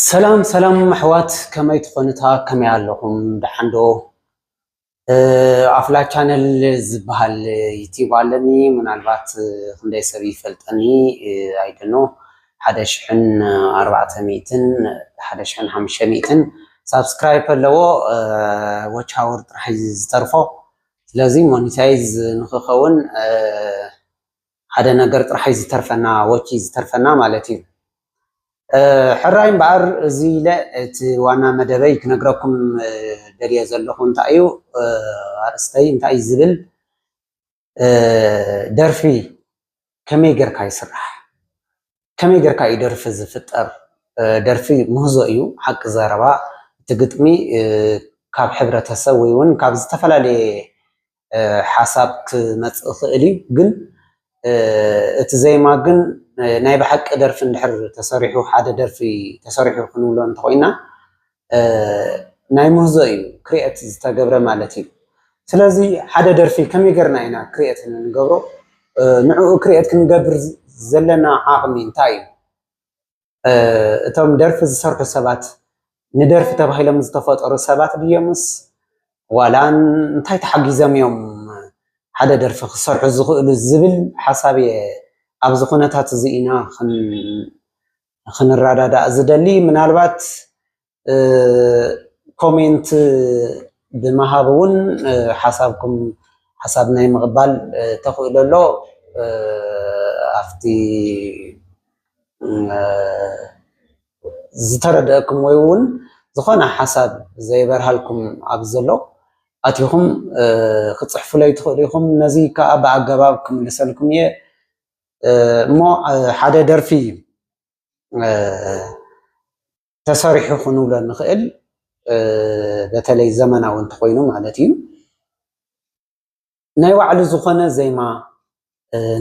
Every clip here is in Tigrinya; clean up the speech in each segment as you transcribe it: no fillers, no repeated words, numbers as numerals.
سلام سلام محوات كما يتخونتها كما يعلقهم دحندو أفلا channel زبهال يتيب علني من البات خندي سبي فلتني I don't know حداشحن 400 حداشحن 500 سبسكرايب لو watch hour راح يزترفو لازم مونيتايز نخخون حدا نقرت راح يزترفنا watch يزترفنا مالتي حراين بعر زي لا وانا مدبي كنقرأكم دريا زلخون تايو استاي انتاي زبل درفي كمي غيركا يسرح كمي غيركا يدرف زفطر درفي مهزو ايو حق زربا تقطمي كاب حبرتسب ويون كاب زتفلالي حساب مصخلي ግን እቲ ዘይማ ግን ናይ በሐቅ ደርፍ እንድሕር ተሰሪሑ ሓደ ደርፊ ተሰሪሑ ክንብሎ እንተኮይና ናይ ምህዞ እዩ ክሪኤት ዝተገብረ ማለት እዩ ስለዚ ሓደ ደርፊ ከመይ ገርና ኢና ክሪኤት እንገብሮ ንዕኡ ክሪኤት ክንገብር ዘለና ዓቕሚ እንታይ እዩ እቶም ደርፊ ዝሰርሑ ሰባት ንደርፊ ተባሂሎም ዝተፈጠሩ ሰባት ድዮምስ ዋላ እንታይ ተሓጊዞም እዮም ሓደ ደርፊ ክሰርሑ ዝኽእሉ ዝብል ሓሳብ ኣብዚ ኩነታት እዚኢና ክንራዳዳእ ዝደሊ ምናልባት ኮሜንት ብምሃብ እውን ሓሳብኩም ሓሳብ ናይ ምቕባል ተኽእሉ ኣሎ ኣፍቲ ዝተረድአኩም ወይ እውን ዝኾነ ሓሳብ ዘይበርሃልኩም ኣብ ዘሎ أتيهم خصح فلي تخليهم نزي كأب عجباب كم لسانكم يه ما حدا درفي تصاريح خنولا نخيل بتلي زمن أو انتقينهم على تيم نايوعلو زخانة زي ما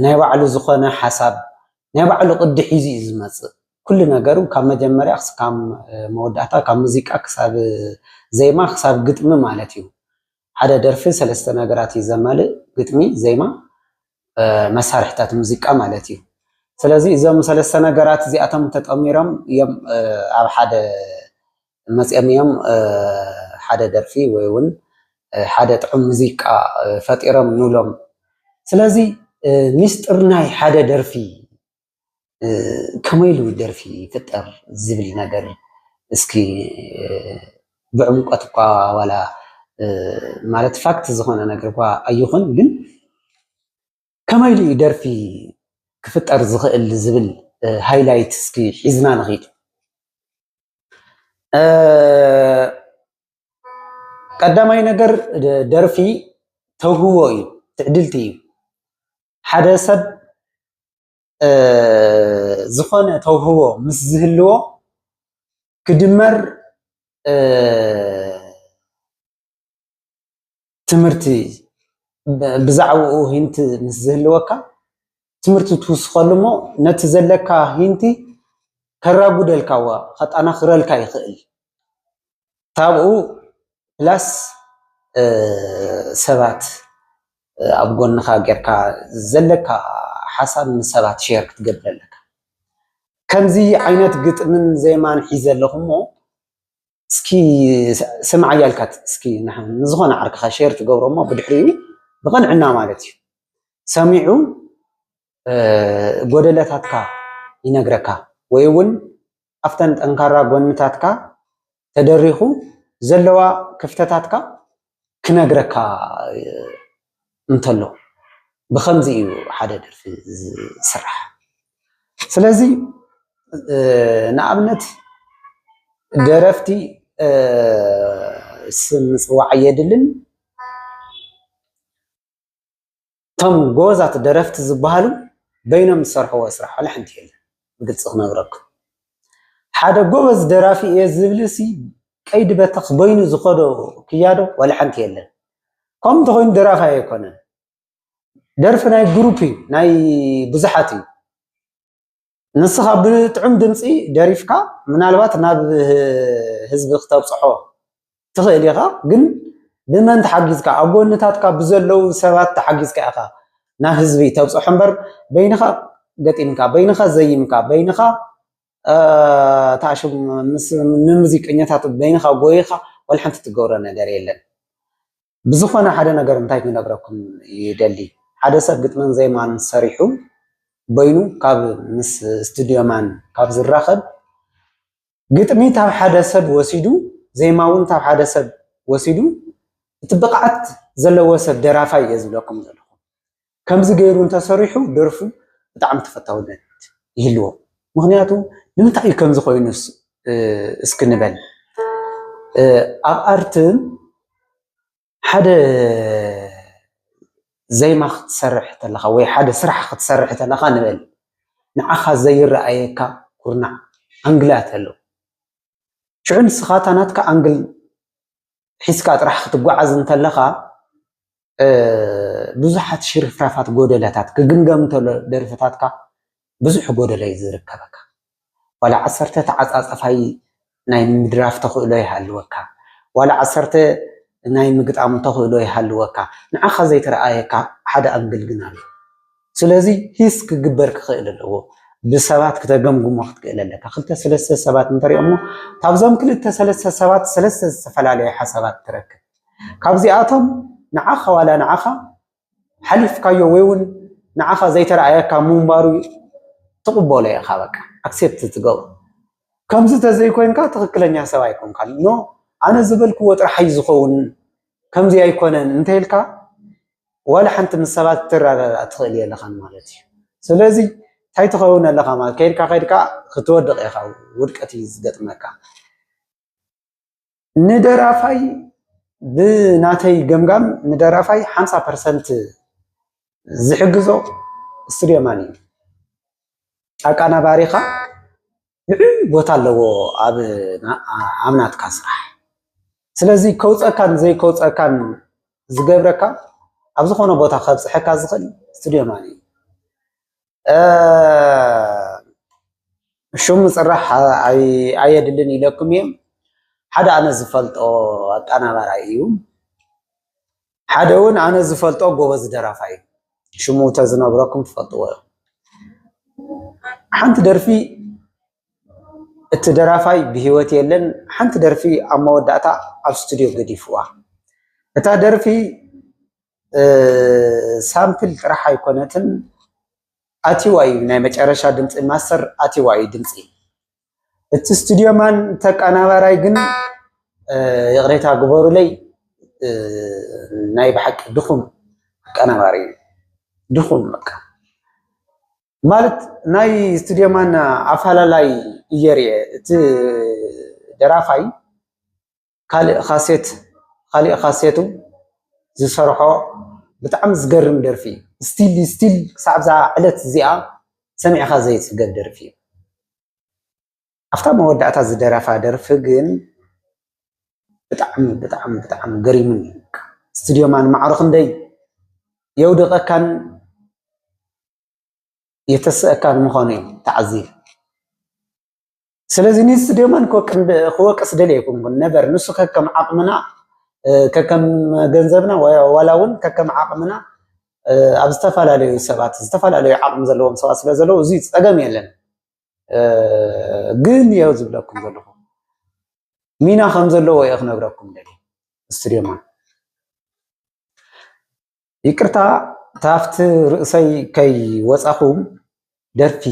نايوعلو زخانة حسب نايوعلو قد حيزي إزمات كلنا جرو كم جمرة أخس كم مودعتا كم مزيك أكسب زي ما أخسب قد ما على تيم حدا درفي سلسة نقرات يزمال قتمي زي ما مسارحتات موسيقى مالتي سلازي إذا سلسة نقرات زي أتم تتأميرم يوم أو حدا مسئم يوم حدا درفي ويون حدا تعم موسيقى فاتيرم نولم سلازي مسترناي حدا درفي كميلو درفي فتر زبل نقر اسكي بعمقتك ولا ማለት ፋክት ዝኾነ ነገር ኳ ኣይኹን ግን ከመይ ደርፊ ክፍጠር ዝኽእል ዝብል ሃይላይት እስኪ ሒዝና ንኺድ ቀዳማይ ነገር ደርፊ ተውህቦ እዩ ትዕድልቲ እዩ ሓደ ሰብ ዝኾነ ተውህቦ ምስ ዝህልዎ ክድመር تمرتي بزعو هنت نزهلوكا تمرتي توسخلمو نتزلكا هنتي كرابو دلكاوا خط انا خرلكا يخيل تابعو بلاس سبات ابغون خاغركا زلكا حسب من سبات شيرك تقبللك كمزي عينت قطمن زي ما نحيزلهمو سكي سمع يالكات سكي نحن نزغون عرك خشير تقورو ما بدحريو بغنعنا مالتي سمعوا قودلتاتكا ينقركا ويون افتنت انكارا قونتاتكا تدريخو زلوا كفتتاتكا كنقركا انتلو بخمزي حدا درفي سرح سلازي نعبنت درفتي سمصواع يدلن تم جوزات درفت زبالو بينهم صرحوا اسرح ولا حنت يله قلت نغرك حدا جوز درافي يزبلسي قيد بتخ بينو زخدو كيادو ولا حنت يله كم تخون درافا يكون درف ناي جروبي ناي بزحاتي نسخة بتعم دمسي دريفكا منالبات ناب حزب اختبصحو تخيليها جن بمن تحجزك أقولنتاتك بزلو سبات تحجزك أخا نا حزبي تبصح حنبر بينها قتيمك بينها زيمك بينها ታሽም ንሙዚቀኛታት በይንኻ ጎይኻ ወላ ሓንቲ ትገብሮ ነገር የለን ብዝኾነ ሓደ ነገር እንታይ ክነግረኩም ይደሊ ሓደ ሰብ ግጥምን ዜማን ሰሪሑ በይኑ ካብ ምስ ስቱድዮማን ካብ ዝራኸብ ግጥሚ ታብ ሓደ ሰብ ወሲዱ ዜማውን ታብ ሓደ ሰብ ወሲዱ እቲ ብቕዓት ዘለዎ ሰብ ደራፋይ እየ ዝብለኩም ዘለኹ ከምዚ ገይሩ እንተሰሪሑ ደርፉ ብጣዕሚ ተፈታውነት ይህልዎ ምክንያቱ ንምንታይ እዩ ከምዚ ኮይኑስ እስኪ ንበል ኣብ ኣርትን ሓደ ዜማ ክትሰርሕ ተለኻ ወይ ሓደ ስራሕ ክትሰርሕ ተለኻ ንበል ንዓኻ ዘይረኣየካ ኩርናዕ ኣንግላት ኣሎ ሽዑ ንስኻ እታ ናትካ ኣንግል ሒዝካ ጥራሕ ክትጓዓዝ እንተለኻ ብዙሓት ሽርፍራፋት ጎደለታት ክግምገም እንተሎ ደርፍታትካ ብዙሕ ጎደለ እዩ ዝርከበካ ዋላ 10 ተዓፃፀፋይ ናይ ምድራፍ ተኽእሎ ይሃልወካ ዋላ 10 ናይ ምግጣም ተኽእሎ ይሃልወካ ንዓኻ ዘይተረኣየካ ሓደ ኣንግል ግን ኣሎ ስለዚ ሂስ ክግበር ክኽእል ኣለዎ ብሰባት ክተገምግሞ ክትክእል ኣለካ ክልተ ሰለስተ ሰባት እንተሪኦሞ ካብዞም ክልተ ሰለስተ ሰባት ሰለስተ ዝተፈላለዩ ሓሳባት ትረክብ ካብዚኣቶም ንዓኻ ዋላ ንዓኻ ሓሊፍካዮ ወይ እውን ንዓኻ ዘይተረኣየካ ምንባሩ ትቕበሎ ኢኻ በቃ ኣክሴፕት ትገብሮ ከምዚ ተዘይኮይንካ ትኽክለኛ ሰብ ኣይኮንካ ኖ ኣነ ዝበልክዎ ጥራሓይ ዝኸውን ከምዚ ኣይኮነን እንተኢልካ ዋላ ሓንቲ ምስ ሰባት ትረዳዳእ ትኽእል የለኻን ማለት እዩ ስለዚ እንታይ ትኸውን ኣለኻ ማለት ከይድካ ክትወድቕ ኢኻ ውድቀት እዩ ዝገጥመካ ንደራፋይ ብናተይ ገምጋም ንደራፋይ 50% ዝሕግዞ ስቱድዮማን እዩ ኣቀናባሪኻ ልዑል ቦታ ኣለዎ ኣብ ናትካ ስራሕ ስለዚ ከውፀካን ዘይከውፀካን ዝገብረካ ኣብ ዝኾነ ቦታ ከብፅሐካ ዝኽእል ስቱድዮማን እዩ ሽሙ ፅራሕ ኣየድልን ኢለኩም እዮም ሓደ ኣነ ዝፈልጦ ኣቀናባራይ እዩ ሓደ እውን ኣነ ዝፈልጦ ጎበዝ ደራፋይ እዩ ሽሙ ተዝነግረኩም ትፈልጥዎ ሓንቲ ደርፊ እቲ ደራፋይ ብሂወት የለን ሓንቲ ደርፊ ኣብ መወዳእታ ኣብ ስቱድዮ ገዲፍዋ እታ ደርፊ ሳምፕል ጥራሕ ኣይኮነትን ኣቲዋ እዩ ናይ መጨረሻ ድምፂ ማስተር ኣቲዋ እዩ ድምፂ እቲ ስቱድዮማን ተቀናባራይ ግን ይቕሬታ ግበሩለይ ናይ ብሓቂ ድኹም ቀናባሪ ድኹም በቃ ማለት ናይ ስቱድዮማን ኣፈላላይ እየርየ እቲ ደራፋይ ካልእ ካሴቱ ዝሰርሖ ብጣዕሚ ዝገርም ደርፊ ስቲል ክሳብ ዛ ዕለት እዚኣ ሰሚዕኻ ዘይፅገብ ደርፊ እዩ ኣፍታ መወዳእታ ዝደረፋ ደርፊ ግን ብጣዕሚ ገሪሙን ስቱድዮማን ማዕሩ ክንደይ የውድቐካን የተስእካን ምዃኑ እዩ ተዓዚብ ስለዚ ንስቱድዮማን ክወቅስ ደልየኩም ነበር ንሱ ከከም ዓቕምና ከከም ገንዘብና ዋላ እውን ከከም ዓቕምና ኣብ ዝተፈላለዩ ሰባት ዝተፈላለዩ ዓቕሚ ዘለዎም ሰባት ስለ ዘለዉ እዚ ፀገም የለን ግን የው ዝብለኩም ዘለኹ ሚና ከም ዘለዎ እየ ክነግረኩም ደሊ ስቱድዮማን ይቅርታ ታፍቲ ርእሰይ ከይ ወፃኹም ደርፊ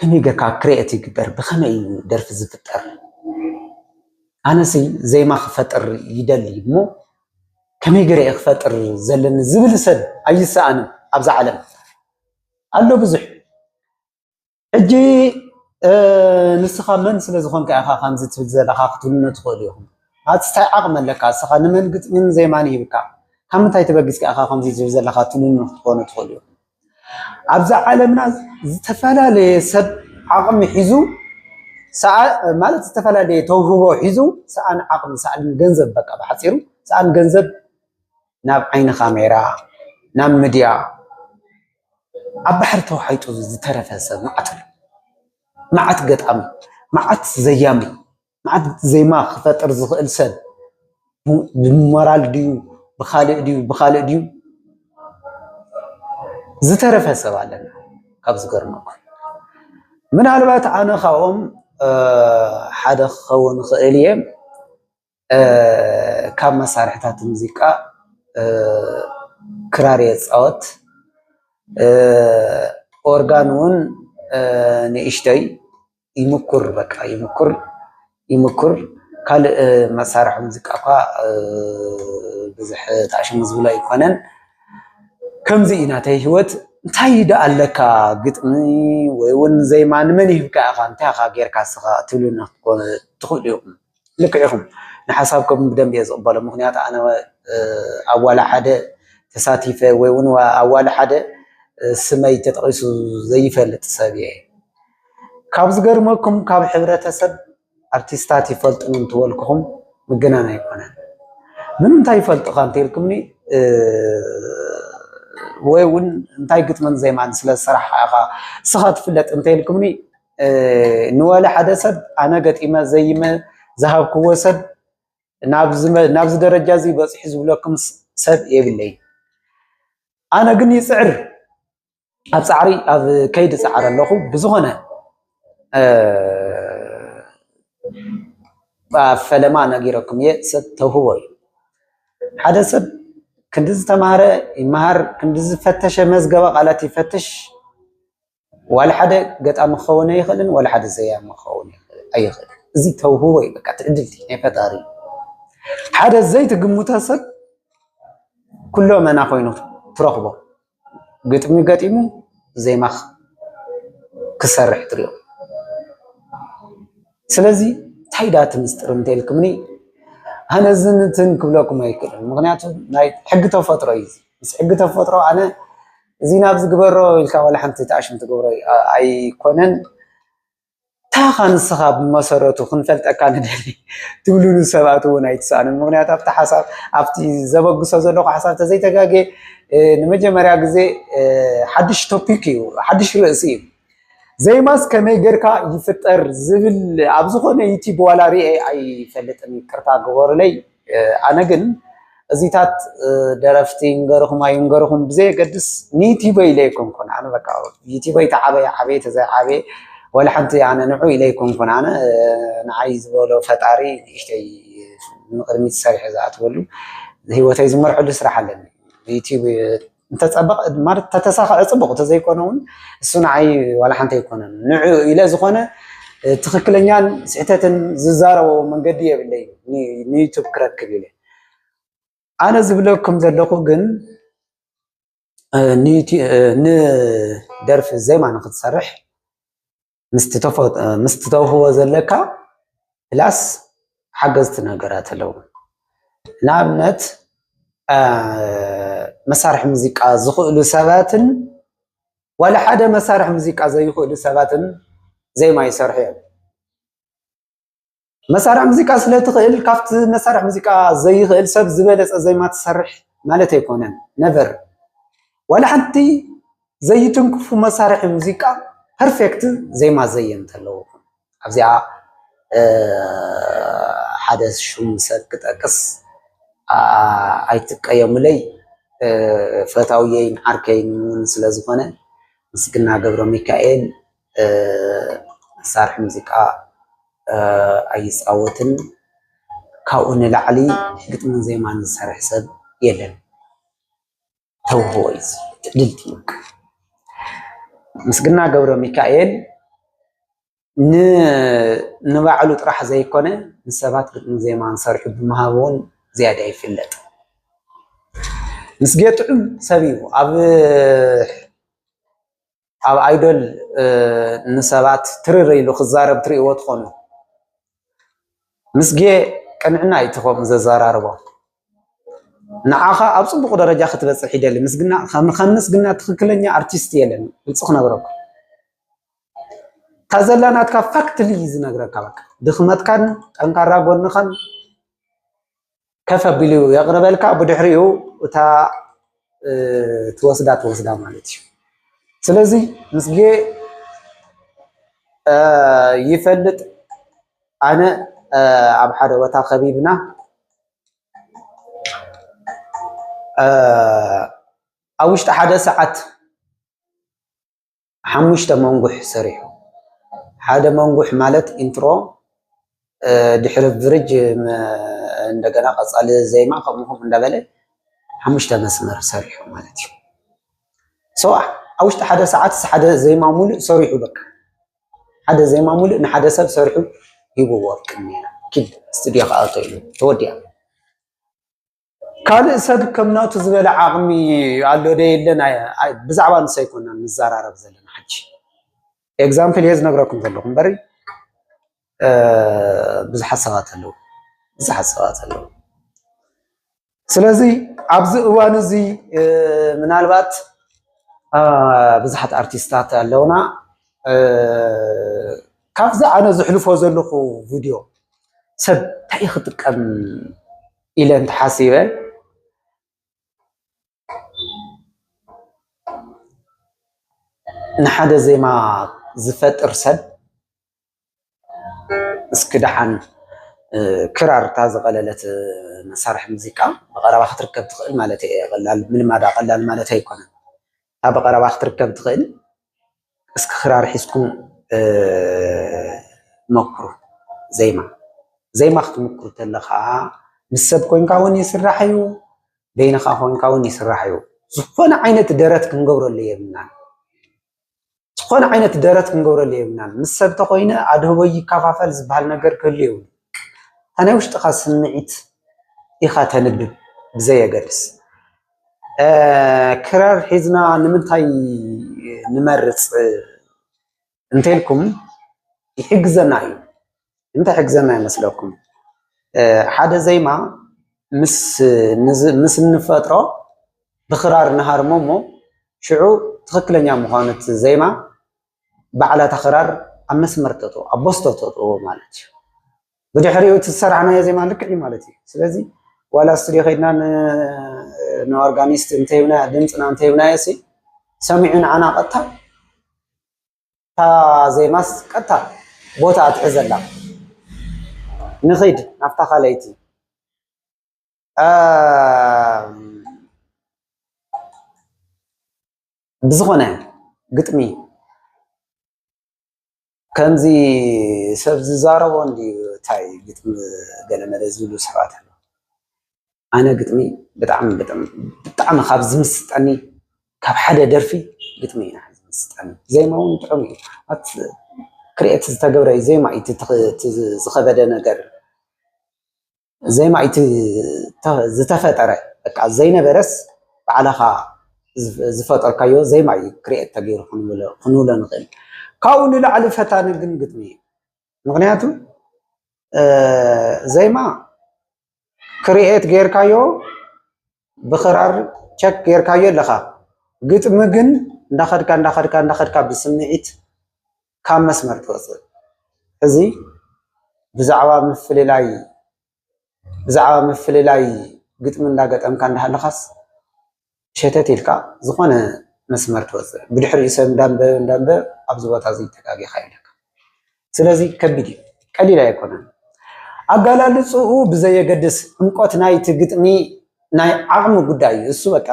ከመይ ጌርካ ክሬኤት ይግበር ብኸመይ ደርፊ ዝፍጠር ኣነሲ ዜማ ክፈጥር ይደሊ እሞ ከመይ ገይረ ክፈጥር ዘለኒ ዝብል ሰብ ኣይሰኣንን ኣብዛ ዓለም ኣሎ ብዙሕ ሕጂ ንስኻ መን ስለ ዝኾንካ ኢኻ ከምዚ ትብል ዘለኻ ክትብልነ ትኽእሉ ኢኹም ኣትስታይ ዓቕሚ ኣለካ ንስኻ ንመን ግጥምን ዜማን ይብካ ካብ ምንታይ ተበጊስካ ኢኻ ከምዚ ትብል ዘለኻ ትብልነ ክትኾኑ ትኽእሉ ኢኹም ኣብዛ ዓለምና ዝተፈላለየ ሰብ ዓቕሚ ሒዙ ማለት ዝተፈላለየ ተውህቦ ሒዙ ሰኣን ዓቕሚ ሰኣን ገንዘብ በቃ ብሓፂሩ ሰኣን ገንዘብ ናብ ዓይኒ ካሜራ ናብ ሚድያ ኣብ ባሕሪ ተዋሒጡ ዝተረፈ ሰብ መዓት ኣሎ መዓት ገጣሚ መዓት ዘያሚ መዓት ዜማ ክፈጥር ዝኽእል ሰብ ብሞራል ድዩ ብኻልእ ድዩ ዝተረፈ ሰብ ኣለና ካብ ዝገርመኩም ምናልባት ኣነ ካብኦም ሓደ ክኸውን ክእል እየ ካብ መሳርሕታት ሙዚቃ ክራር የፃወት ኦርጋን እውን ንእሽተይ ይምኩር በቃ ይምኩር ካልእ መሳርሒ ሙዚቃ እኳ ብዙሕ ተኣሽሙ ዝብሎ ኣይኮነን ከምዚ ኢና ተይ ህይወት እንታይ ዳ ኣለካ ግጥሚ ወይ እውን ዘይማ ንመን ይህብካ ኢኻ እንታይ ኢኻ ጌርካ ስኻ ትብሉና ትኽእሉ ኢኹም ልክዕ ኢኹም ንሓሳብኩም ብደንብ እየ ዝቕበሎ ምክንያቱ ኣነ ኣብ ዋላ ሓደ ተሳቲፈ ወይ እውን ኣብ ዋላ ሓደ ስመይ ተጠቒሱ ዘይፈልጥ ሰብ እየ ካብ ዝገርመኩም ካብ ሕብረተሰብ ኣርቲስታት ይፈልጡን እንትበልኩኹም ምግናን ኣይኮነን ምንታይ ይፈልጡኻ እንተኢልኩምኒ ወይ እውን እንታይ ግጥምን ዘይማን ስለ ዝስራሕ ኢኻ ስኻ ትፍለጥ እንተኢልኩምኒ ንወለ ሓደ ሰብ ኣነ ገጢመ ዘይመ ዝሃብክዎ ሰብ ናብዚ ደረጃ እዚ በፂሑ ዝብለኩም ሰብ የብለይ ኣነ ግን ይፅዕር ኣብ ፃዕሪ ኣብ ከይዲ ፃዕር ኣለኹ ብዝኾነ ፈለማ ነጊረኩም እየ ሰብ ተውህቦ እዩ ሓደ ሰብ ክንዲ ዝተምሃረ ይመሃር ክንዲ ዝፈተሸ መዝገበ ቃላት ይፈትሽ ዋላ ሓደ ገጣሚ ክኸውን ኣይኽእልን ዋላ ሓደ ዘያሚ ክኸውን ኣይኽእልን እዚ ተውህቦ እዩ በቃ ትዕድልቲ ናይ ፈጣሪ ሓደ ዘይትግምቶ ሰብ ኩሎ መና ኮይኑ ትረኽቦ ግጥሚ ገጢሙ ዘይማ ክሰርሕ ትሪኦ ስለዚ እንታይ ዳ ትምስጥር እንተኢልኩምኒ ኣነ ዝንትን ክብለኩም ኣይክእልን ምክንያቱ ናይ ሕጊ ተፈጥሮ እዩ ምስ ሕጊ ተፈጥሮ ኣነ እዚ ናብ ዝግበሮ ኢልካ ዋላ ሓንቲ ተኣሽም ትገብሮ ኣይኮነን ታኻ ንስኻ ብመሰረቱ ክንፈልጠካ ንደሊ ትብሉሉ ሰባት እውን ኣይትሰኣንን ምክንያቱ ኣብቲ ሓሳብ ኣብቲ ዘበግሶ ዘለኹ ሓሳብ ተዘይተጋጌ ንመጀመርያ ግዜ ሓድሽ ቶፒክ እዩ ሓድሽ ርእሲ እዩ ዘይማስ ከመይ ጌርካ ይፍጠር ዝብል ኣብ ዝኾነ ዩቲብ ዋላ ሪአ ኣይፈልጥን ይቅርታ ግበሩለይ ኣነ ግን እዚታት ደረፍቲ ንገርኹም ኣይንገርኹም ብዘየገድስ ንዩቲብ ኢለ ይኮንኩን ኣነ በቃ ዩቲበይ ተዓበየ ዓበየ ተዘይዓበየ ወላ ሓንቲ ኣነ ንዑ ኢለ ይኮንኩን ኣነ ንዓይ ዝበሎ ፈጣሪ ንእሽተይ ንቅድሚት ሰሪሐ ዝኣትወሉ ህይወተይ ዝመርሐሉ ስራሕ ኣለኒ ዩቲብ እንተፀበቕ ማለት ተተሳኽዐ ፅቡቕ ተዘይኮነ እውን እሱ ንዓይ ዋላ ሓንቲ ኣይኮነን ንዑ ኢለ ዝኾነ ትክክለኛን ስሕተትን ዝዛረቦ መንገዲ የብለይ ንዩቱብ ክረክብ ኢለ ኣነ ዝብለኩም ዘለኹ ግን ንደርፊ ዘይማ ንክትሰርሕ ምስ ተውህቦ ዘለካ ፕላስ ሓገዝቲ ነገራት ኣለዉ ንኣብነት መሳርሒ ሙዚቃ ዝኽእሉ ሰባትን ዋላ ሓደ መሳርሒ ሙዚቃ ዘይኽእሉ ሰባትን ዘይማ ይሰርሑ እዮም መሳርሒ ሙዚቃ ስለትኽእል ካብቲ መሳርሒ ሙዚቃ ዘይኽእል ሰብ ዝበለፀ ዘይማ ትሰርሕ ማለት ኣይኮነን ነቨር ዋላ ሓንቲ ዘይትንክፉ መሳርሒ ሙዚቃ ፐርፌክት ዘይማ ዘየንት ኣለዎ ኣብዚኣ ሓደ ሹም ሰብ ክጠቅስ ኣይትቀየሙለይ ፈታውየይን ዓርከይን እውን ስለ ዝኾነ ምስግና ገብረ ሚካኤል መሳርሒ ሙዚቃ ኣይፃወትን ካብኡ ንላዕሊ ግጥምን ዘይማን ዝሰርሕ ሰብ የለን ተውህቦ እዩ ትዕድልቲ ምስግና ገብረ ሚካኤል ንባዕሉ ጥራሕ ዘይኮነ ንሰባት ግጥምን ዘይማን ሰርሑ ብምሃብ እውን ዝያዳ ይፍለጥ ምስጌ ጥዑም ሰብ እዩ ኣብ ኣይዶል ንሰባት ትርር ኢሉ ክዛረብ ትሪእዎ ትኾኑ ምስጌ ቅንዕና ይትኸም ዘዘራርቦ ንዓኻ ኣብ ፅቡቕ ደረጃ ክትበፅሕ ይደሊ ምስግና ከም ምስግና ትክክለኛ ኣርቲስት የለን ግልፂ ክነግረኩም ታዘላናትካ ፋክትሊ ዝነግረካ በቃ ድኽመትካን ጠንካራ ጎንኻን ከፍ ኣቢሉ የቕርበልካ ብድሕሪኡ እታ ትወስዳ ማለት እዩ ስለዚ ምስጌ ይፈልጥ ኣነ ኣብ ሓደ ቦታ ከቢብና ኣብ ውሽጢ ሓደ ሰዓት 5 መንጉሕ ሰሪሑ حدا منقوح مالت انترو ድሕሪ ብርጅ እንደገና ቀጻሊ ዘይማ ከምኡም እንዳበለ ሓሙሽተ መስመር ሰሪሑ ማለት እዩ ሶ ኣብ ውሽጢ ሓደ ሰዓት ሓደ ዘይማ ሙሉእ ሰሪሑ በቃ ሓደ ዘይማ ሙሉእ ንሓደ ሰብ ሰሪሑ ይብዎ ቅድሚያ ኪድ ስቱድዮ ከኣቶ ኢሉ ተወዲያ ካልእ ሰብ ከም ናቱ ዝበለ ዓቕሚ ኣሎ ደ የለን ብዛዕባ ንሰ ይኮና ንዘራረብ ዘለና ሕጂ ኤግዛምፕል የዝ ነግረኩም ዘለኹም በሪ ብዙሓት ሰባት ኣለዉ ስለዚ ኣብዚ እዋን እዚ ምናልባት ብዙሓት ኣርቲስታት ኣለውና ካብዚ ኣነ ዝሕልፎ ዘለኹ ቪድዮ ሰብ እንታይ ክጥቀም ኢለ እንተሓሲበ ንሓደ ዜማ ዝፈጥር ሰብ እስኪ ደሓን ክራር እታ ዝቐለለት መሳርሒ ሙዚቃ ብቐረባ ክትርከብ ትኽእል ማለት እየ ቀላል ምልማዳ ቀላል ማለት ኣይኮነን ኣብ በቐረባ ክትርከብ ትኽእል እስኪ ክራር ሒዝኩም መክሩ ዘይማ ክትምክሩ ተለኻ ምስ ሰብ ኮይንካ እውን ይስራሕ እዩ በይንኻ ኮይንካ እውን ይስራሕ እዩ ዝኾነ ዓይነት ደረት ክንገብረሉ የብልናን ዝኾነ ዓይነት ደረት ክንገብረሉ የብልናን ምስ ሰብ ተኮይነ ኣድህቦ ይከፋፈል ዝበሃል ነገር ክህሉ የብሉ ኣነ ውሽጥኻ ስምዒት ኢኻ ተንብብ ብዘየገድስ ክራር ሒዝና ንምንታይ ንመርፅ እንተልኩም ይሕግዘና እዩ እንታይ ሕግዘና ይመስለኩም ሓደ ዘይማ ምስ እንፈጥሮ ብክራር ንሃርሞ እሞ ሽዑ ትክክለኛ ምዃነት ዘይማ ባዕላታ ክራር ኣብ መስመር ተጥዎ ኣብ ቦስቶ ተጥዎ ማለት እዩ ብድሕሪኡ ትሰራሕናዮ ዜማ ልክዕ እዩ ማለት እዩ ስለዚ ዋላ ስቱድዮ ከይድና ንኦርጋኒስት እንተይብና ድምፅና እንተይብናዮሲ ሰሚዑ ንዓና ቀጥታ እታ ዘይማስ ቀጥታ ቦታ ኣትሕዘላ ንኸይድ ናብታ ካልአይቲ ብዝኾነ ግጥሚ ከምዚ ሰብ ዝዛረቦ እንድዩ እንታይ ግጥሚ ገለመለ ዝብሉ ሰባት ኣሎ ኣነ ግጥሚ ብጣዕሚ ካብ ዝምስጠኒ ካብ ሓደ ደርፊ ግጥሚ ኢና ዝምስጠኒ ዘይማ እውን ጥዑም እዩ ክሪኤት ዝተገብረ እዩ ዘይማ እቲ ዝኸበደ ነገር ዘይማ እቲ ዝተፈጠረ በቃ ዘይነበረስ ባዕልኻ ዝፈጠርካዮ ዘይማ እዩ ክሪኤት ተገይሩ ክንብሎ ንኽእል ካብኡ ንላዕሊ ፈታኒ ግን ግጥሚ እዩ ምክንያቱ ዘይማ ክሪኤት ገይርካዮ ብክራር ቸክ ገይርካዮ ኣለኻ ግጥሚ ግን እንዳኸድካ ብስምዒት ካብ መስመር ትወፅእ እዚ ብዛዕባ ምፍልላይ ግጥሚ እንዳገጠምካ እንዳሃለኻስ ሸተት ኢልካ ዝኾነ መስመር ትወፅእ ብድሕሪኡ ሰብ እንዳንበብ ኣብዚ ቦታ እዚ ተጋጊኻ ይለካ ስለዚ ከቢድ እዩ ቀሊል ኣይኮነን ኣጋላልፅኡ ብዘየገድስ ዕምቆት ናይቲ ግጥሚ ናይ ዓቕሚ ጉዳይ እዩ እሱ በቃ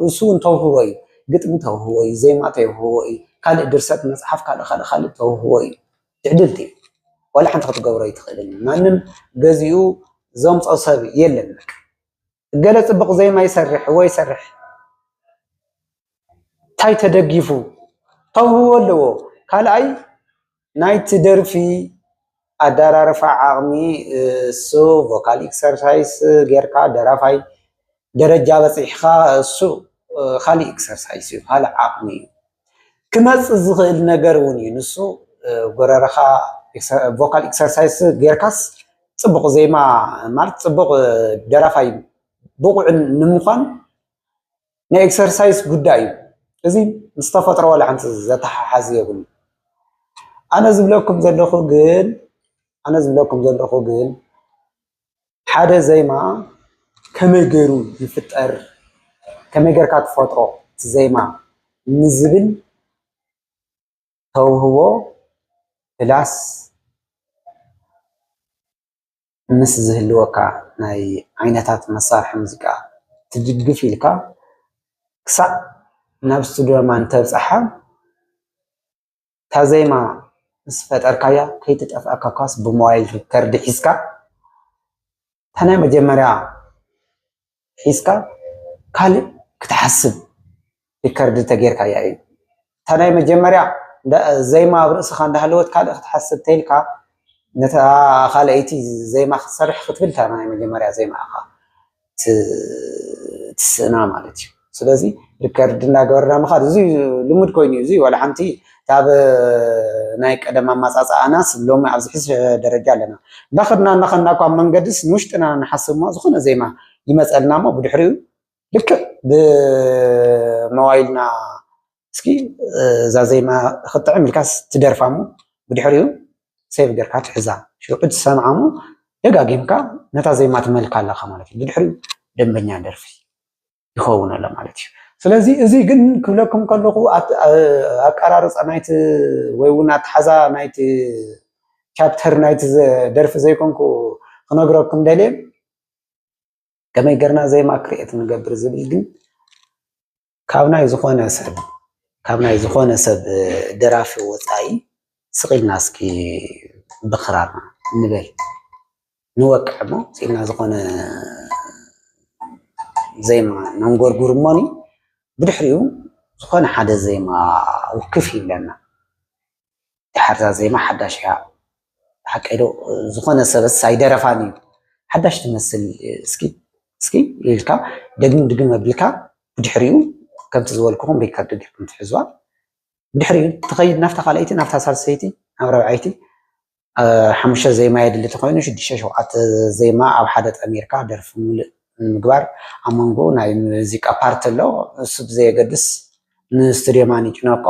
እሱ እውን ተውህቦ እዩ ግጥሚ ተውህቦ እዩ ዘይማ ተውህቦ እዩ ካልእ ድርሰት መፅሓፍ ካልእ ተውህቦ እዩ ትዕድልቲ እዩ ወላ ሓንቲ ክትገብሮ ይትኽእልን ማንም ገዚኡ ዘምፆ ሰብ የለን ገለ ፅቡቕ ዘይማ ይሰርሕ ወይ ይሰርሕ እንታይ ተደጊፉ ተውህቦ ኣለዎ ካልኣይ ናይቲ ደርፊ ኣደራርፋ ዓቕሚ እሱ ቮካል ኤክሰርሳይዝ ጌርካ ደራፋይ ደረጃ በፂሕካ እሱ ካሊእ ኤክሰርሳይዝ እዩ ካልእ ዓቕሚ እዩ ክመፅእ ዝኽእል ነገር እውን እዩ ንሱ ጎረረኻ ቮካል ኤክሰርሳይዝ ጌርካስ ፅቡቕ ዘይማ ማለት ፅቡቕ ደራፋይ ብቑዕ ንምዃን ናይ ኤክሰርሳይዝ ጉዳይ እዩ እዚ ምስ ተፈጥሮ ዋላ ሓንቲ ዘተሓሓዝ የብሉ ኣነ ዝብለኩም ዘለኹ ግን ሓደ ዘይማ ከመይ ገይሩ ይፍጠር ከመይ ጌርካ ትፈጥሮ እቲ ዘይማ ንዝብል ተውህቦ ፕላስ ምስ ዝህልወካ ናይ ዓይነታት መሳርሒ ሙዚቃ ትድግፍ ኢልካ ክሳብ ናብ ስቱድዮ ማን ተብፅሓ እታ ዘይማ ምስ ፈጠርካያ ከይትጠፍአካ ኳስ ብሞባይል ሪከርድ ሒዝካ ተናይ መጀመርያ ሒዝካ ካልእ ክትሓስብ ሪከርድ ተጌርካያ እዩ ተናይ መጀመርያ ዘይማ ኣብ ርእስኻ እንዳሃለወት ካልእ ክትሓስብ ተይልካ ነታ ካልአይቲ ዘይማ ክትሰርሕ ክትብል ተናይ መጀመርያ ዘይማ ኢኻ ትስእና ማለት እዩ ስለዚ ሪከርድ እንዳገበርና ምኻድ እዚ ልሙድ ኮይኑ እዚ ወላ ሓንቲ ካብ ናይ ቀደም ኣማፃፅኣናስ ሎሚ ኣብዚ ሕዚ ደረጃ ኣለና እንዳኸድና እኳ መንገድስ ንውሽጥና ንሓስብ ሞ ዝኾነ ዜማ ይመፀልና ሞ ብድሕሪኡ ልክዕ ብሞባይልና እስኪ እዛ ዜማ ክጥዕም ኢልካስ ትደርፋ ሞ ብድሕሪኡ ሴቭ ጌርካ ትሕዛ ሽዑ ትሰምዓ ሞ ደጋጊምካ ነታ ዜማ ትመልካ ኣለኻ ማለት እዩ ብድሕሪኡ ደንበኛ ደርፊ ይኸውን ኣሎ ማለት እዩ ስለዚ እዚ ግን ክብለኩም ከለኹ ኣቀራርፃ ናይቲ ወይ እውን ኣተሓዛ ናይቲ ቻፕተር ናይቲ ደርፊ ዘይኮንኩ ክነግረኩም ደልየ ከመይ ገርና ዜማ ክሪኤት ንገብር ዝብል ግን ካብ ናይ ዝኾነ ሰብ ደራፊ ወፃኢ ስቂልና እስኪ ብክራርና ንበል ንወቅዕ ሞ ስኢልና ዝኾነ ዜማ ነንጎርጉር እሞኒ ብድሕሪኡ ዝኾነ ሓደ ዜማ ውክፍ ይብለና ድሓርዛ ዜማ ሓዳሽ እያ ሓቀዶ ዝኾነ ሰበስ ኣይደረፋን እዩ ሓዳሽ ትመስል እስኪ ኢልካ ደግም ኣቢልካ ብድሕሪኡ ከምቲ ዝበልኩኹም ሪከርድ ጌርኩም ትሕዝዋ ብድሕሪኡ ትኸይድ ናፍታ ካልአይቲ ናፍታ ሳልሰይቲ ናብ ረብዓይቲ ሓሙሽተ ዜማ የድሊ ተኮይኑ 6-7 ዜማ ኣብ ሓደ ጠሚርካ ደርፊ ሙሉእ ምግባር ኣብ መንጎ ናይ ሙዚቃ ፓርት ኣሎ እሱ ብዘየገድስ ንስቱድዮማን ይጭነቆ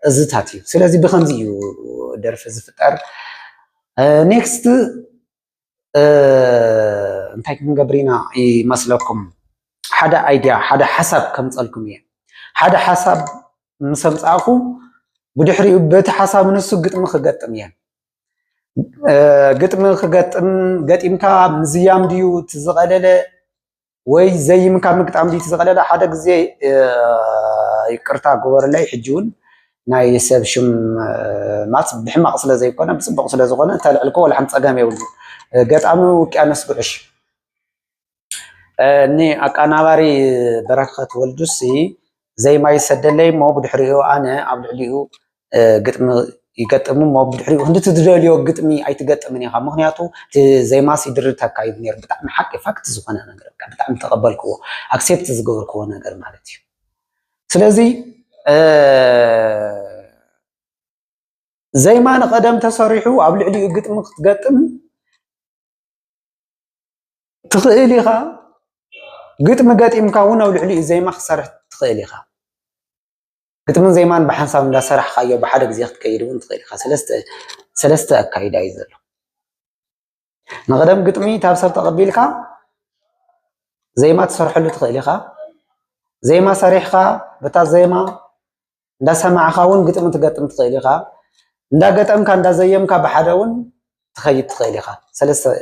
እዝታት እዩ ስለዚ ብከምዚ እዩ ደርፊ ዝፍጠር ኔክስት እንታይ ክንገብር ኢና ይመስለኩም ሓደ ኣይድያ ሓደ ሓሳብ ከምፀልኩም እየ ሓደ ሓሳብ ምስ ኣምፃእኹም ብድሕሪኡ በቲ ሓሳብ ንሱ ግጥሚ ክገጥም እየ ግጥሚ ክገጥም ገጢምካ ምዝያም ድዩ ትዝቐለለ ወይ ዘይምካ ምግጣም ድዩ ትዝቐለለ ሓደ ግዜ ይቅርታ ግበረለይ ሕጂ እውን ናይ ሰብ ሽም ማት ብሕማቕ ስለ ዘይኮነ ብፅቡቅ ስለ ዝኾነ ተልዕልኮ ወላ ሓንቲ ፀገም የብሉ ገጣሚ ውቅያኖስ ጉዕሽ እኒ ኣቀናባሪ በረከት ወልዱሲ ዘይማ ይሰደለይ ሞ ብድሕሪኡ ኣነ ኣብ ልዕሊኡ ግጥሚ ይገጥሙ ሞ ብድሕሪኡ እንድትደልዮ ግጥሚ ኣይትገጥምን ኢኻ ምክንያቱ ዘይማስ ይድርተካ እዩ ነይሩ ብጣዕሚ ሓቂ ፋክት ዝኾነ ነገር ብጣዕሚ ተቐበልክዎ ኣክሴፕት ዝገበርክዎ ነገር ማለት እዩ ስለዚ ዘይማ ንቀደም ተሰሪሑ ኣብ ልዕሊኡ ግጥሚ ክትገጥም ትኽእል ኢኻ ግጥሚ ገጢምካ እውን ኣብ ልዕሊኡ ዘይማ ክሰርሕ ትኽእል ኢኻ ግጥምን ዘይማን ብሓንሳብ እንዳሰራሕካዮ ብሓደ ግዜ ክትከይድ እውን ትኽእል ኢኻ ሰለስተ ኣካይዳ እዩ ዘሎ ንቀደም ግጥሚ ካብ ሰብ ተቐቢልካ ዘይማ ትሰርሐሉ ትኽእል ኢኻ ዘይማ ሰሪሕካ በታ ዘይማ እንዳሰማዕካ እውን ግጥሚ ትገጥም ትኽእል ኢኻ እንዳገጠምካ እንዳዘየምካ ብሓደ እውን ትኸይድ ትኽእል ኢኻ ሰለስተ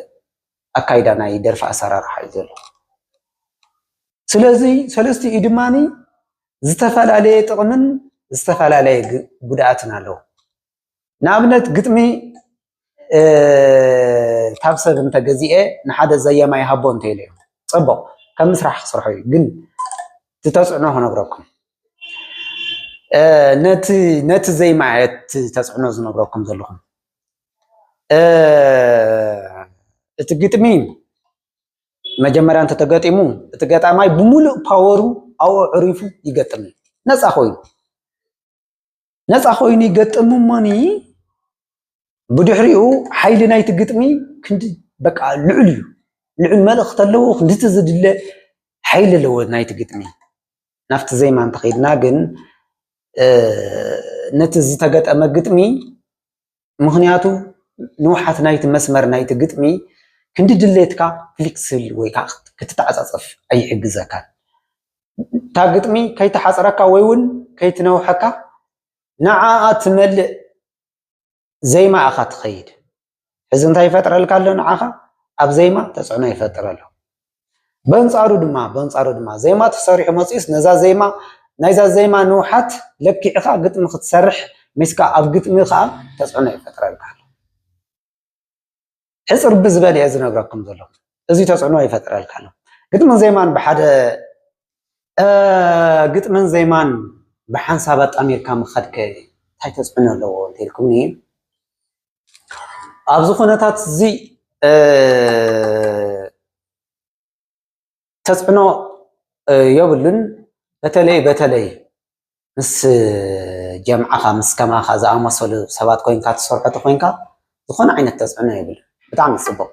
ኣካይዳ ናይ ደርፊ ኣሰራርሓ እዩ ዘሎ ስለዚ ሰለስቲኡ ድማኒ ዝተፈላለየ ጥቕምን ዝተፈላለየ ጉድኣትን ኣለዎ ንኣብነት ግጥሚ ካብ ሰብ እንተገዚአ ንሓደ ዘየማ ይሃቦ እንተኢለ እዩ ፅቡቅ ከም ምስራሕ ክሰርሖ እዩ ግን ትተፅዕኖ ክነግረኩም ነቲ ዘይማ ተፅዕኖ ዝነግረኩም ዘለኹም እቲ ግጥሚ መጀመርያ እንተተገጢሙ እቲ ገጣማይ ብሙሉእ ፓወሩ ኣብኡ ዕሪፉ ይገጥም ነፃ ኮይኑ ይገጥም እሞኒ ብድሕሪኡ ሓይሊ ናይቲ ግጥሚ ክንዲ በቃ ልዑል እዩ ልዑል መልእኽቲ ኣለዎ ክንዲ ዝድለ ሓይሊ ኣለዎ ናይቲ ግጥሚ ናፍቲ ዘይማ እንተኸይድና ግን ነቲ ዝተገጠመ ግጥሚ ምክንያቱ ንውሓት ናይቲ መስመር ናይቲ ግጥሚ ክንዲ ድሌትካ ፍሊክስል ወይ ከዓ ክትተዓፃፀፍ ኣይሕግዘካን እታ ግጥሚ ከይተሓፀረካ ወይ እውን ከይትነውሐካ ንዓኣ ትመልእ ዘይማ ኢኻ ትኸይድ ሕዚ እንታይ ይፈጥረልካ ኣሎ ንዓኻ ኣብ ዘይማ ተፅዕኖ ይፈጥር ኣሎ በንፃሩ ድማ ዘይማ ተሰሪሑ መፂኡስ ነዛ ዘይማ نايزا زي ما نوحات لك عقا قطم تسرح مسكا أب قطم خا تسعنا يفتر الكهل حصر بزبال يأذن أقرأكم ذلك إذا تسعنا يفتر الكهل قطم زيمان بحد قطم زيمان بحنسابات أمريكا مخدك هاي تسعنا لو تلكم نين أبزو خونتات زي تسعنا يبلن بتلي مس جمعها مس كما خذا أمسول سبات كوين كات صرحة كوين كات زخون عين تسعنا يبل بتعمل صبغ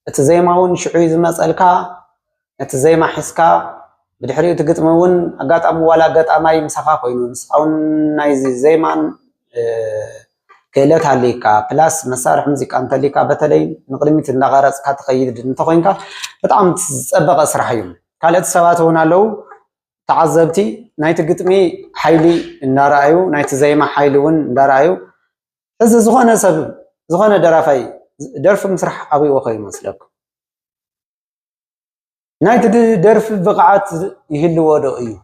زي ما هون شعوذ مسألة زي ما حسكا بدحريو تقطمون أقات أم ولا أقات أماي مسافة كوينون أون نايزي زي ما كيلات هاليكا بلاس مسارح مزيك أنت ليكا بتلي نقدمي تنغرس كات خيد أنت كوين كات بتعمل تسبغ أسرحيهم كالت سبات هنا لو تعذبتي نايت قطمي حيلي نرايو نايت زي ما حيلون نرايو إذا زغنا سبب زغنا درافي درف مسرح أبي وخي مسلك نايت درف بقعات يهلو ودو أيو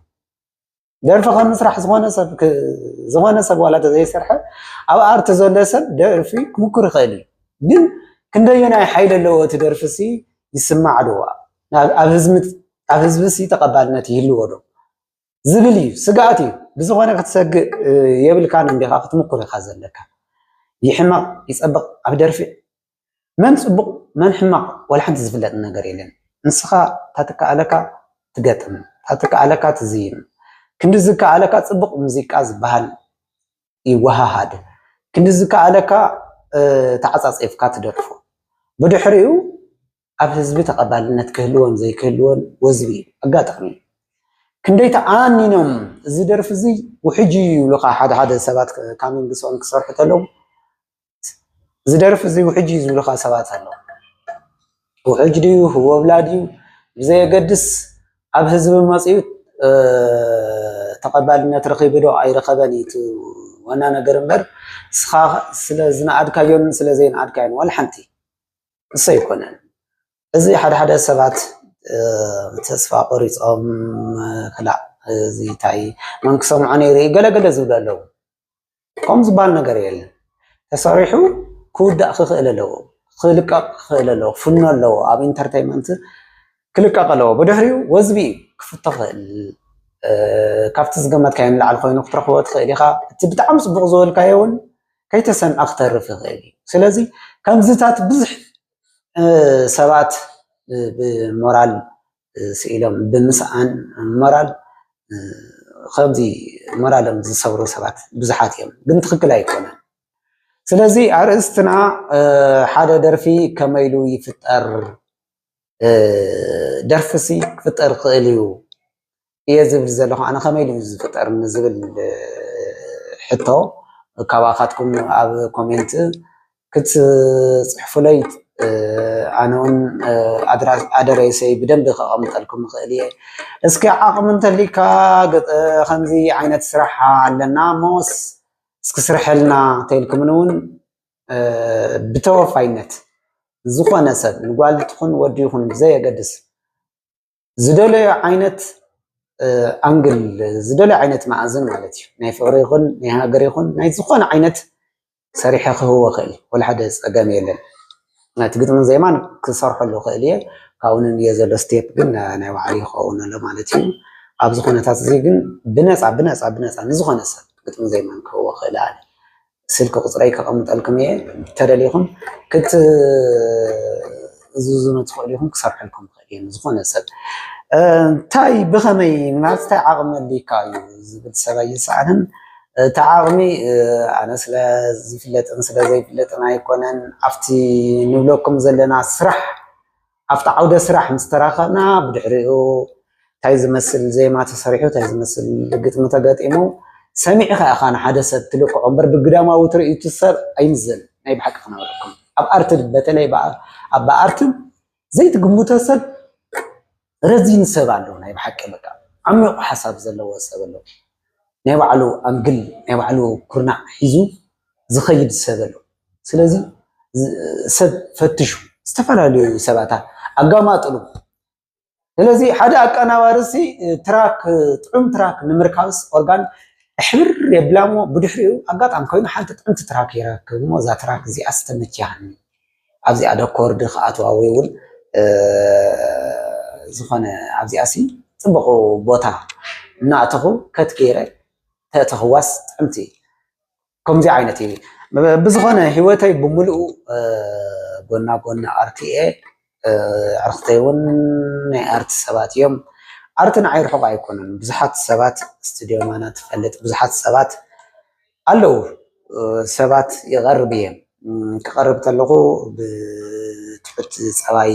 درف خان مسرح زغنا سب ولا تزي سرحة أو أرت زول سب درفي مكر خيلي جن كندا يناي حيل اللي تدرفسي يسمع دوا أفزمت تقبلنا يهلو ودو زبلي سقاتي بزغنا كتسق يبل كان عندي خاطر مكر خازن لك يحمق يسبق أبدرفي من سبق من حمق ولا حد زفلت النجار يلين نسخة تتكالك تقتم تتكالك تزين كنت زكالك تسبق موسيقى زبهل يوهاد كنت زكالك تعصص إفكات تدرفو بدحريو أبهزبي تقبلنا تكهلون زي كهلون وزبي أقاطعني كنديت عاني نوم زي درف زي وحجي ولقى حد سبات كامل بسون كسر حتى لهم زدرف زي وحجي زولخا سبات هلو وحجدي هو أولادي زي قدس أب حزب المصير تقبلنا ترخي بدو أي رخبني وانا نقرمبر سلا زنا أدكايون سلا زين أدكايون والحنتي سيكونن زي حد سبات تسفى قريص كلا زي تاي منكسم عنيري قلا زودا قم زبال نقر يلن تصاريحو كودا خخيل له خلق خيل له فن له اب انترتينمنت كلق له بدحريو وزبي كفتخل كافت زغمت كاين لعل خوينو كترخو تخيل يخا تبتعم صبغ زول كايون كيتسن اختر في غيري سلازي كم زيتات بزح سبات بمورال سئلهم بمسعن مورال خبزي مورالهم زصورو سبات بزحات يوم بنت خكل ايكونن سلازي أرستنا حدا درفي كميلو يفتر درفسي فتر قليو يزبل زلخ أنا كميلو يفتر نزبل حتى كواخاتكم على كومنت كنت صحفوا لي أنا أدرسي بدم بقامت لكم خليه اسكي عقم انت اللي خمزي عينة سرحة لنا موس سكسرح لنا تيلكمنون بتوفاينت زخوة نسب نقول تكون وديهم زي قدس زدولة عينت أنجل زدولة عينت معزن مالتي ناي فوريخون ناي هاجريخون ناي زخوة عينت صريحة هو خيلي ولا حدث أجامي لنا ما تقدر من زمان كسرح له خيلية كون يزل ستيب قلنا ناي وعلي خون له مالتي أبزخوة تاسزي قل بنسع نزخوة نسب قلت من زمان هو خلال سلك قصري كقمت الكمية ترى كنت زوزنا تخليهم كسرح لكم خليهم زخون السب تاي بخمي ما استعاقم اللي كايو زبد سبعي ساعة تعاقمي أنا سلا زفلت زي فلت أنا يكونن أفتي نبلوكم زلنا سرح أفت عودة سرح مستراخنا بدحريو تاي زمثل زي ما تصريحه تاي زمثل لقيت متقات إمو سمع خاخان حدثت تلك عمر بقدامه وتري تصر أينزل ناي بحق خنا لكم أب أرتد بتلاقي بقى أب أرتد زي تقوموا سب رزين سبالو ناي بحق بقى عمي حساب زلوا سبالو ناي بعلو أنقل ناي بعلو كرنا حيزو زخيد سبالو سلازي سب فتشوا استفعلوا سباتها أقامات له ስለዚህ ሓደ ኣቀናባርሲ ትራክ ጥዑም ትራክ ንምርካብስ ኦርጋን ሕብር የብላሞ ብድሕሪኡ ኣጋጣሚ ኮይኑ ሓንቲ ጥዕምቲ ትራክ ይረክብ እሞ እዛ ትራክ እዚኣ ዝተመችያኒ ኣብዚኣ ደኮርዲ ክኣትዋ ወይ እውን ዝኾነ ኣብዚኣ ሲ ፅቡቕ ቦታ እናእተኹ ከት ገይረ ተእተኽዋስ ጥዕምቲ ከምዚ ዓይነት እዩ ብዝኾነ ሂወተይ ብምልኡ ጎና ጎና ኣርቲኤ ኣርክተይ እውን ናይ ኣርቲ ሰባት እዮም ኣርቲ ንዓይ ርሑቕ ኣይኮነን ብዙሓት ሰባት ስቱድዮማና ትፈልጥ ብዙሓት ሰባት ኣለው ሰባት ይቐርብ እየ ክቐርብ ከለኹ ብትሑት ፀባይ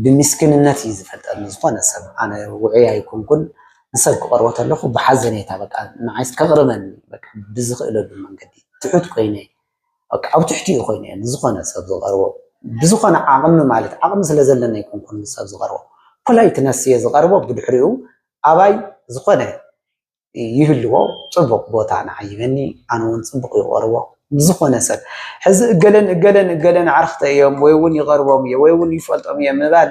ብምስክንነት እዩ ዝፈልጠኒ ዝኾነ ሰብ ኣነ ውዑይ ኣይኮንኩን ንሰብ ክቐርቦ ከለኹ ብሓዘኔታ በቃ ንዓይስ ከቕርበኒ በቃ ብዝኽእለሉ መንገዲ ትሑት ኮይነ በቃ ኣብ ትሕቲኡ ኮይነ ንዝኾነ ሰብ ዝቐርቦ ብዝኾነ ዓቕሚ ማለት ዓቕሚ ስለ ዘለና ይኮንኩን ሰብ ዝቐርቦ ፖላይትነስ እየ ዝቐርቦ ብድሕሪኡ ኣባይ ዝኾነ ይህልዎ ፅቡቕ ቦታ ንዓይበኒ ኣነ እውን ፅቡቕ ይቐርቦ ዝኾነ ሰብ ሕዚ እገለን ዓርክተ እዮም ወይ እውን ይቐርቦም እየ ወይ እውን ይፈልጦም እየ ምባል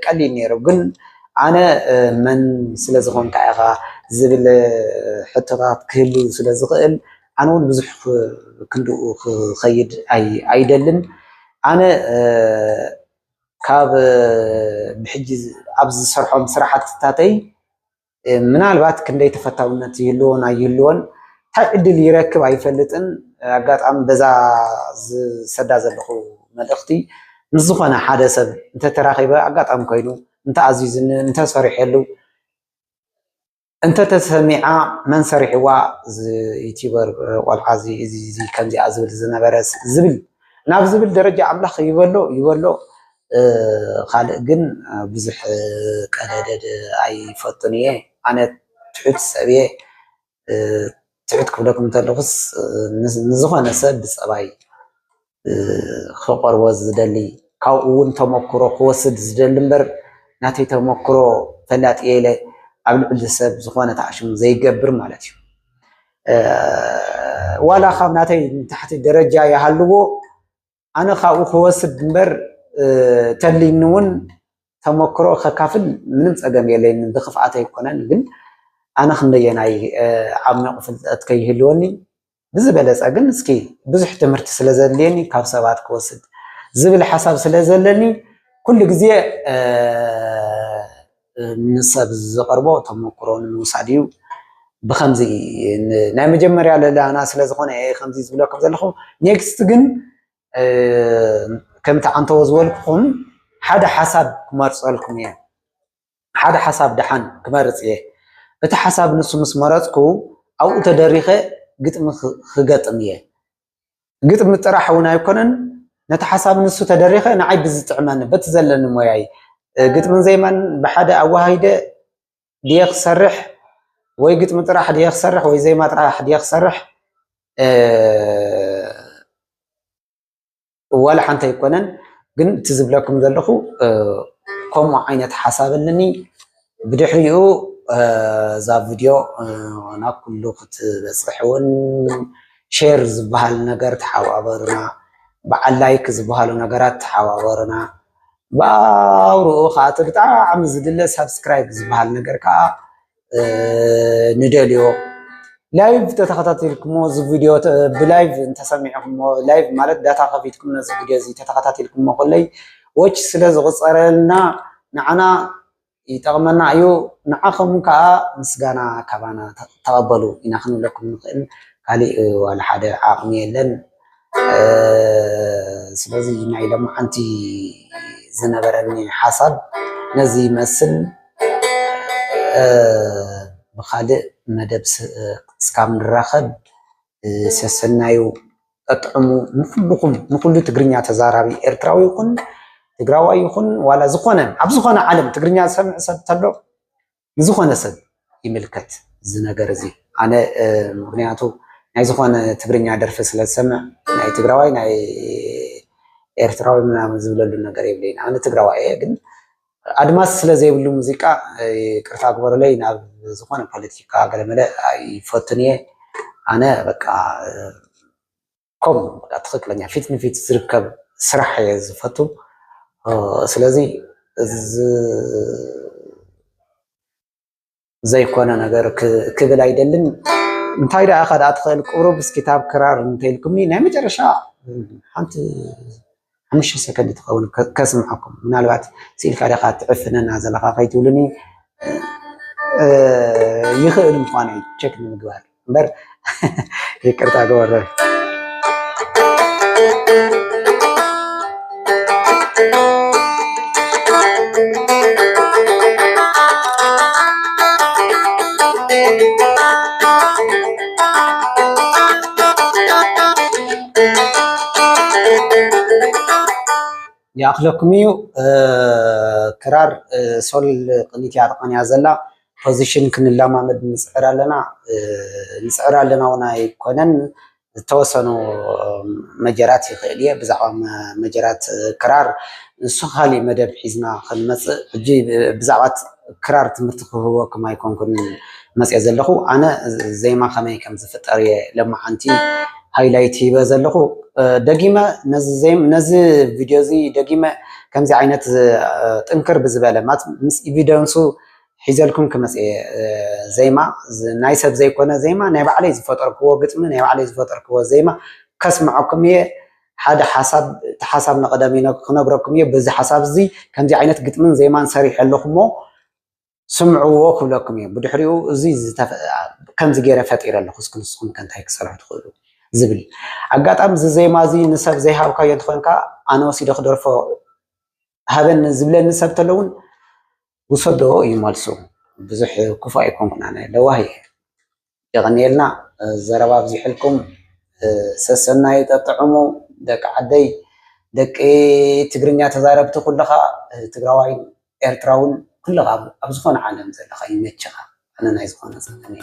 ቀሊል ነይሩ ግን ኣነ መን ስለ ዝኾንካ ኢኻ ዝብል ሕቶታት ክህሉ ስለ ዝኽእል ኣነ እውን ብዙሕ ክንድኡ ክኸይድ ኣይደልን ኣነ ካብ ብሕጂ ኣብ ዝሰርሖም ስራሕትታተይ ምናልባት ክንደይ ተፈታውነት ይህልዎን ኣይህልዎን እንታይ ዕድል ይረክብ ኣይፈልጥን ኣጋጣሚ በዛ ዝሰዳ ዘለኹ መልእኽቲ ምስ ዝኾነ ሓደ ሰብ እንተተራኺበ ኣጋጣሚ ኮይኑ እንተኣዚዝኒ እንተሰሪሐሉ እንተተሰሚዓ መን ሰሪሕዋ ዩቲዩበር ቆልዓ እዚ ከምዚኣ ዝብል ዝነበረ ዝብል ናብ ዝብል ደረጃ ኣምላኽ ይበሎ ካልእ ግን ብዙሕ ቀደደድ ኣይፈቱን እየ ኣነ ትሑት ሰብ እየ ትሑት ክብለኩም እንተለኹስ ንዝኾነ ሰብ ብፀባይ ክቐርቦ ዝደሊ ካብኡ እውን ተመክሮ ክወስድ ዝደሊ እምበር ናተይ ተመክሮ ፈላጥ የለ ኣብ ልዕሊ ሰብ ዝኾነ ተኣሽሙ ዘይገብር ማለት እዩ ዋላ ካብ ናተይ ንታሕቲ ደረጃ ይሃልዎ ኣነ ካብኡ ክወስድ እምበር ተሊኒ እውን ተመክሮ ከካፍል ምንም ፀገም የለይን ብክፍኣት ኣይኮነን ግን ኣነ ክንደየናይ ዓሚቕ ፍልጠት ከይህልወኒ ብዝበለፀ ግን እስኪ ብዙሕ ትምህርቲ ስለ ዘድልየኒ ካብ ሰባት ክወስድ ዝብል ሓሳብ ስለ ዘለኒ ኩሉ ግዜ ንሰብ ዝቐርቦ ተመክሮ ንምውሳድ እዩ ብከምዚ ናይ መጀመርያ ለላና ስለ ዝኾነ ከምዚ ዝብለኩም ዘለኹ ኔክስት ግን ከምቲ ዓንተዎ ዝበልኩኹም ሓደ ሓሳብ ክመርፀልኩም እየ ሓደ ሓሳብ ድሓን ክመርፅ እየ እቲ ሓሳብ ንሱ ምስ መረፅኩ ኣብኡ ተደሪኸ ግጥሚ ክገጥም እየ ግጥሚ ጥራሕ እውን ኣይኮነን ነቲ ሓሳብ ንሱ ተደሪኸ ንዓይ ብዝጥዕመኒ በቲ ዘለኒ ሞያይ ግጥምን ዘይማን ብሓደ ኣዋሃይደ ድየ ክሰርሕ ወይ ግጥሚ ጥራሕ ድየ ክሰርሕ ወይ ዘይማ ጥራሕ ድየ ክሰርሕ ዋላ ሓንቲ ኣይኮነን ግን እቲ ዝብለኩም ዘለኹ ከምኡ ዓይነት ሓሳብ ኣለኒ ብድሕሪኡ እዛ ቪድዮ ናብ ኩሉ ክትበፅሕ እውን ሼር ዝበሃል ነገር ተሓባበሩና በዓል ላይክ ዝበሃሉ ነገራት ተሓባበሩና ብኣውርኡ ከዓ እቲ ብጣዕሚ ዝድለ ሰብስክራይብ ዝበሃል ነገር ከዓ ንደልዮ ላይቭ ተተኸታተልኩሞ እዚ ቪድዮ ብላይቭ እንተሰሚዕኩሞ ላይቭ ማለት ዳታ ከፊትኩም ነዚ ቪድዮ እዚ ተተኸታተልኩሞ ከለይ ዎች ስለ ዝቁፀረልና ንዓና ይጠቕመና እዩ ንዓኹም ከዓ ምስጋና ካባና ተቐበሉ ኢና ክንብለኩም ንኽእል ካሊእ ዋላ ሓደ ዓቕሚ የለን ስለዚ ናይ ሎማዓንቲ ዝነበረኒ ሓሳብ ነዚ ይመስል ብካልእ መደብ እስካብ ንራኸብ ሰሰናዩ ጠጥዕሙ ንኩልኩም ንኩሉ ትግርኛ ተዛራቢ ኤርትራዊ ይኹን ትግራዋይ ይኹን ዋላ ዝኾነ ኣብ ዝኾነ ዓለም ትግርኛ ዝሰምዕ ሰብ ተሎ ንዝኾነ ሰብ ይምልከት እዚ ነገር እዚ ኣነ ምክንያቱ ናይ ዝኾነ ትግርኛ ደርፊ ስለ ዝሰምዕ ናይ ትግራዋይ ናይ ኤርትራዊ ምናምን ዝብለሉ ነገር የብለይን ኣነ ትግራዋይ እየ ግን ኣድማስ ስለ ዘይብሉ ሙዚቃ ቅርታ ግበረለይ ናብ ዝኾነ ፖለቲካ ገለመለ ይፈትን እየ ኣነ በቃ ከምኡ ትክክለኛ ፊት ንፊት ዝርከብ ስራሕ እየ ዝፈቱ ስለዚ ዘይኮነ ነገር ክብል ኣይደልን እንታይ ደኣ ከዳ ትኽእል ቁሩብ ክታብ ክራር እንተይልኩምኒ ናይ መጨረሻ ሓንቲ 5 ሰከንድ ትኸውን ከስምዓኩም ምናልባት ሲልካ ዲኻ ትዕፍነና ዘለኻ ከይትብሉኒ ይኽእል ምዃኑ ቸክ ንምግባር እምበር ይቅርታ ገበረ يأخلكم يو كرار سول قنيتي عرقانيا زلا بوزيشن كن لما مد نسعر لنا ونا يكونن توسنو مجرات خيليه بزعوا مجرات كرار سخالي مدب حزنا خلمص جي بزعوات كرار تمرتخ هو كما يكون كن مسيا زلخو انا زي ما خمي كم زفطر لما انتي هايلايت يبزلخو دقيمه نز فيديو زي دقيمه كم زي عينت تنكر بزباله مات مس ايفيدنسو حيزلكم كمس زي ما نايسب زي كونه زي ما نايب عليه زفطر كو قطم نايب عليه زفطر كو زي ما كسمعكم يه حدا حساب نقدمينا كنبركم يه بزي حساب زي كم زي عينت قطم زي ما نصريح لكمو سمعوا وكلكم يه بدحريو زي كم زي غير فطيره لخص كنسكم كنت هيك صراحه تخلو زبل አጋጣም زي ما زي نسب زي هاوكا ينتخنكا انا وسيد خدرفو هبن زبلن نسب تلون وصدو يمالسو بزح كفا يكون انا لواهي يغنيلنا زربا بزحلكم سسنا يتطعمو دك عدي دك تجرنيا تزاربت كلها تجراوي ارتراون كلها ابزخون عالم زلخا يمچخا انا نايزخون زلخني